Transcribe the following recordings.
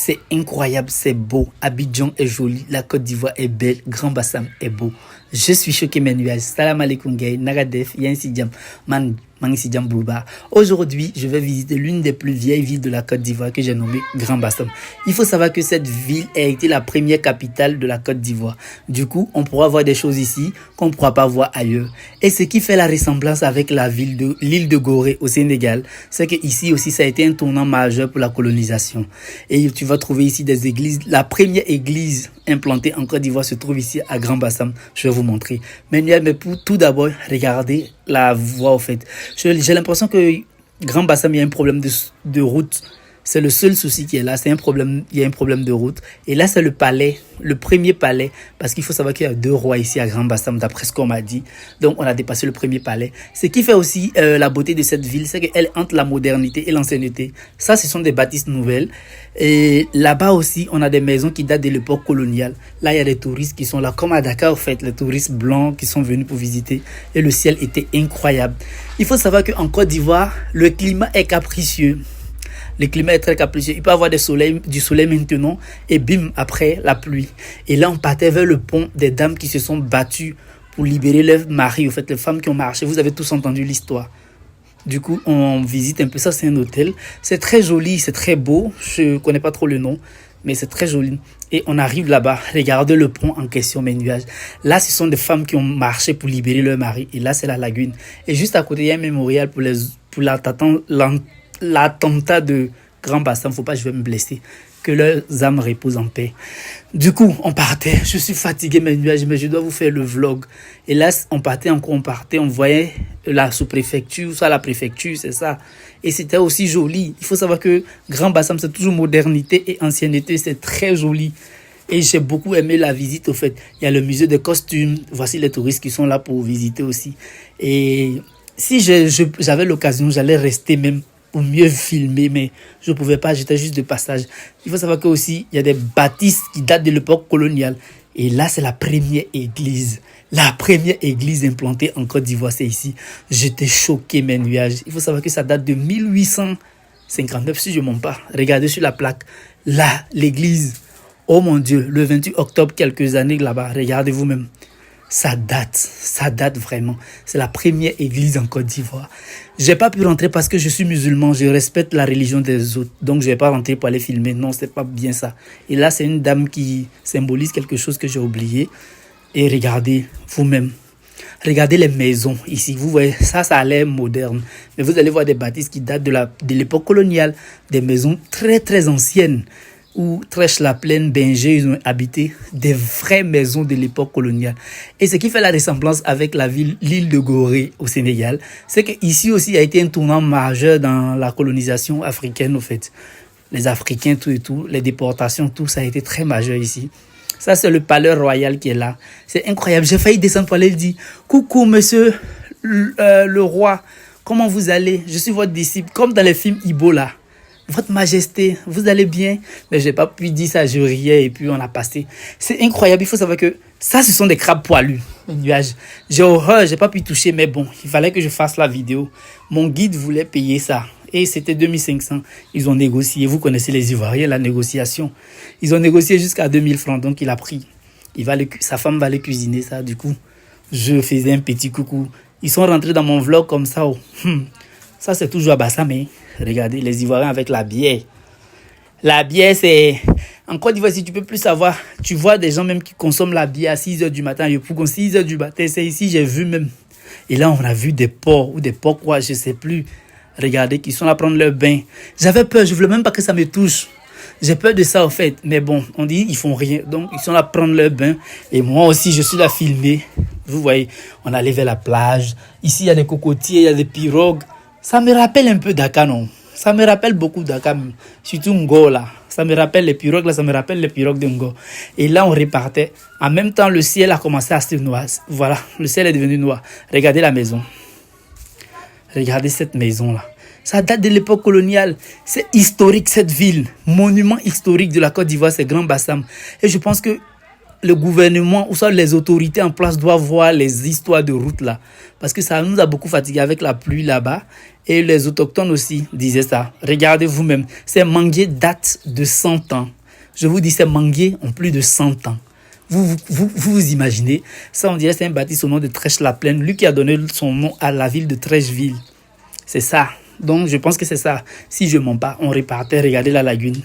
c'est incroyable, c'est beau. Abidjan est joli, la Côte d'Ivoire est belle, Grand Bassam est beau. Je suis choqué mes nuages. Salam alaikum gay, Nagadef, Yansidjam, Mansidjam Bouba. Aujourd'hui, je vais visiter l'une des plus vieilles villes de la Côte d'Ivoire que j'ai nommée Grand Bassam. Il faut savoir que cette ville a été la première capitale de la Côte d'Ivoire. Du coup, on pourra voir des choses ici qu'on ne pourra pas voir ailleurs. Et ce qui fait la ressemblance avec la ville de l'île de Gorée au Sénégal, c'est que ici aussi ça a été un tournant majeur pour la colonisation. Et tu vas trouver ici des églises. La première église implantée en Côte d'Ivoire se trouve ici à Grand Bassam. Je vais vous montrer. Mais pour tout d'abord, regardez la voie au fait. J'ai l'impression que Grand Bassam, il y a un problème de route. C'est le seul souci qui est là. C'est un problème, il y a un problème de route. Et là, c'est le palais, le premier palais. Parce qu'il faut savoir qu'il y a 2 rois ici à Grand Bassam, d'après ce qu'on m'a dit. Donc, on a dépassé le premier palais. Ce qui fait aussi la beauté de cette ville, c'est qu'elle entre la modernité et l'ancienneté. Ça, ce sont des bâtisses nouvelles. Et là-bas aussi, on a des maisons qui datent de l'époque coloniale. Là, il y a des touristes qui sont là, comme à Dakar, en fait, les touristes blancs qui sont venus pour visiter. Et le ciel était incroyable. Il faut savoir qu'en Côte d'Ivoire, le climat est capricieux. Le climat est très capricieux. Il peut y avoir du soleil maintenant et bim, après la pluie. Et là, on partait vers le pont des dames qui se sont battues pour libérer leurs maris. En fait, les femmes qui ont marché. Vous avez tous entendu l'histoire. Du coup, on visite un peu ça. C'est un hôtel. C'est très joli, c'est très beau. Je ne connais pas trop le nom, mais c'est très joli. Et on arrive là-bas. Regardez le pont en question, mes nuages. Là, ce sont des femmes qui ont marché pour libérer leurs maris. Et là, c'est la lagune. Et juste à côté, il y a un mémorial pour l'attentat de Grand Bassam. Faut pas que je vais me blesser. Que leurs âmes reposent en paix. Du coup, on partait. Je suis fatigué, mes nuages, mais je dois vous faire le vlog. Et là, on partait. On voyait la sous-préfecture, ça, la préfecture, c'est ça. Et c'était aussi joli. Il faut savoir que Grand Bassam, c'est toujours modernité et ancienneté. C'est très joli. Et j'ai beaucoup aimé la visite, au fait. Il y a le musée des costumes. Voici les touristes qui sont là pour visiter aussi. Et si j'avais l'occasion, j'allais rester même pour mieux filmer, mais je ne pouvais pas, j'étais juste de passage. Il faut savoir qu'aussi, il y a des bâtisses qui datent de l'époque coloniale. Et là, c'est la première église. La première église implantée en Côte d'Ivoire, c'est ici. J'étais choqué, mes nuages. Il faut savoir que ça date de 1859, si je ne mens pas. Regardez sur la plaque. Là, l'église. Oh mon Dieu, le 28 octobre, quelques années là-bas. Regardez vous-même. Ça date vraiment. C'est la première église en Côte d'Ivoire. J'ai pas pu rentrer parce que je suis musulman, je respecte la religion des autres. Donc je vais pas rentrer pour aller filmer. Non, c'est pas bien ça. Et là, c'est une dame qui symbolise quelque chose que j'ai oublié. Et regardez vous-même. Regardez les maisons ici. Vous voyez, ça a l'air moderne. Mais vous allez voir des bâtisses qui datent de l'époque coloniale. Des maisons très très anciennes. Où Trèche-la-Plaine, Benger, ils ont habité des vraies maisons de l'époque coloniale. Et ce qui fait la ressemblance avec l'île de Gorée au Sénégal, c'est qu'ici aussi a été un tournant majeur dans la colonisation africaine, au fait. Les Africains, tout et tout, les déportations, tout ça a été très majeur ici. Ça, c'est le palais royal qui est là. C'est incroyable. J'ai failli descendre pour aller le dire. Coucou, monsieur le roi. Comment vous allez? Je suis votre disciple. Comme dans les films Ibo, là. Votre Majesté, vous allez bien? Mais je n'ai pas pu dire ça, je riais et puis on a passé. C'est incroyable, il faut savoir que ça, ce sont des crabes poilus, les nuages. J'ai horreur, je n'ai pas pu toucher, mais bon, il fallait que je fasse la vidéo. Mon guide voulait payer ça et c'était 2500. Ils ont négocié, vous connaissez les Ivoiriens, la négociation. Ils ont négocié jusqu'à 2000 francs, donc il a pris. Sa femme va aller cuisiner ça, du coup, je faisais un petit coucou. Ils sont rentrés dans mon vlog comme ça. Oh. Ça, c'est toujours à Bassam, hein. Regardez, les Ivoiriens avec la bière. La bière, c'est... En Côte d'Ivoire, si tu peux plus savoir, tu vois des gens même qui consomment la bière à 6h du matin. Et pour 6h du matin, c'est ici, j'ai vu même. Et là, on a vu des porcs ou des porcs quoi, je sais plus. Regardez, qui sont là prendre leur bain. J'avais peur, je voulais même pas que ça me touche. J'ai peur de ça, en fait. Mais bon, on dit, ils font rien. Donc, ils sont là prendre leur bain. Et moi aussi, je suis là filmé. Vous voyez, on allait vers la plage. Ici, il y a des cocotiers, il y a des pirogues. Ça me rappelle un peu Dakar, non? Ça me rappelle beaucoup Dakar, surtout Ngo, là. Ça me rappelle les pirogues, là, ça me rappelle les pirogues de Ngo. Et là, on repartait. En même temps, le ciel a commencé à se noir. Voilà, le ciel est devenu noir. Regardez la maison. Regardez cette maison-là. Ça date de l'époque coloniale. C'est historique, cette ville. Monument historique de la Côte d'Ivoire, c'est Grand Bassam. Et je pense que le gouvernement ou soit les autorités en place doivent voir les histoires de route là. Parce que ça nous a beaucoup fatigué avec la pluie là-bas. Et les autochtones aussi disaient ça. Regardez vous-même. Ces manguiers datent de 100 ans. Je vous dis, ces manguiers ont plus de 100 ans. Vous imaginez? Ça, on dirait c'est un bâtisse au nom de Trèche-la-Plaine. Lui qui a donné son nom à la ville de Trècheville. C'est ça. Donc, je pense que c'est ça. Si je ne mens pas, on repartait regarder la lagune.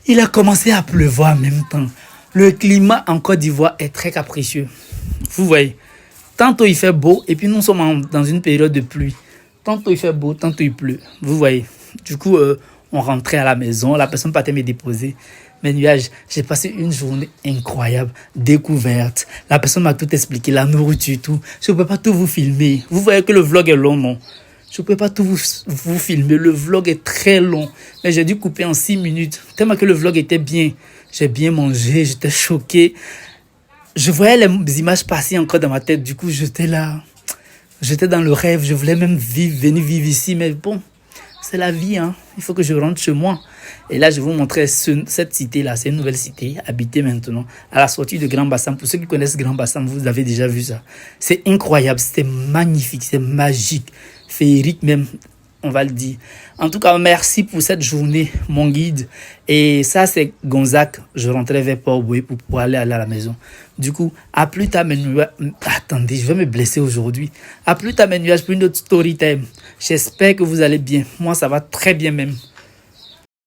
Il a commencé à pleuvoir en même temps. Le climat en Côte d'Ivoire est très capricieux. Vous voyez, tantôt il fait beau et puis nous sommes dans une période de pluie. Tantôt il fait beau, tantôt il pleut. Vous voyez. Du coup, on rentrait à la maison. La personne partait me déposer. Mes nuages, j'ai passé une journée incroyable, découverte. La personne m'a tout expliqué, la nourriture, tout. Je ne peux pas tout vous filmer. Vous voyez que le vlog est long, non? Je ne peux pas tout vous filmer. Le vlog est très long. Mais j'ai dû couper en 6 minutes. Tellement que le vlog était bien. J'ai bien mangé. J'étais choqué. Je voyais les images passer encore dans ma tête. Du coup, j'étais là. J'étais dans le rêve. Je voulais même venir vivre ici. Mais bon, c'est la vie. Hein. Il faut que je rentre chez moi. Et là, je vais vous montrer cette cité-là. C'est une nouvelle cité, habitée maintenant, à la sortie de Grand Bassam. Pour ceux qui connaissent Grand Bassam, vous avez déjà vu ça. C'est incroyable. C'est magnifique. C'est magique. Féerique même, on va le dire. En tout cas, merci pour cette journée, mon guide. Et ça, c'est Gonzague. Je rentrais vers Port-Boué pour pouvoir aller à la maison. Du coup, à plus tard, mes nuages. Attendez, je vais me blesser aujourd'hui. À plus tard, mes nuages, pour une autre story time. J'espère que vous allez bien. Moi, ça va très bien même.